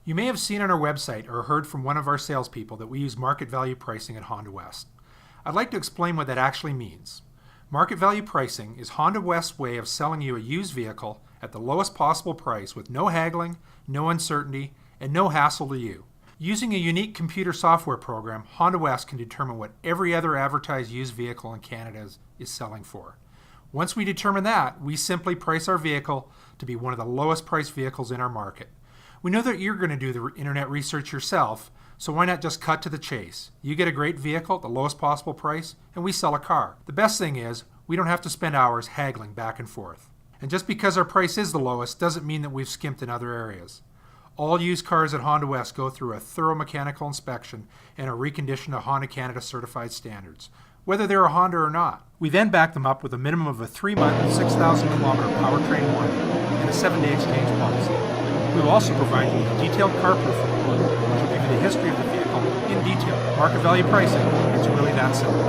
You may have seen on our website or heard from one of our salespeople that we use market value pricing at Honda West. I'd like to explain what that actually means. Market value pricing is Honda West's way of selling you a used vehicle at the lowest possible price with no haggling, no uncertainty, and no hassle to you. Using a unique computer software program, Honda West can determine what every other advertised used vehicle in Canada is selling for. Once we determine that, we simply price our vehicle to be one of the lowest priced vehicles in our market. We know that you're going to do the internet research yourself, so why not just cut to the chase? You get a great vehicle at the lowest possible price, and we sell a car. The best thing is, we don't have to spend hours haggling back and forth. And just because our price is the lowest doesn't mean that we've skimped in other areas. All used cars at Honda West go through a thorough mechanical inspection and are reconditioned to Honda Canada certified standards, whether they're a Honda or not. We then back them up with a minimum of a 3-month, 6,000 kilometer powertrain warranty and a 7-day exchange policy. We will also provide you with a detailed Carproof report, which will give you the history of the vehicle in detail. Market value pricing, it's really that simple.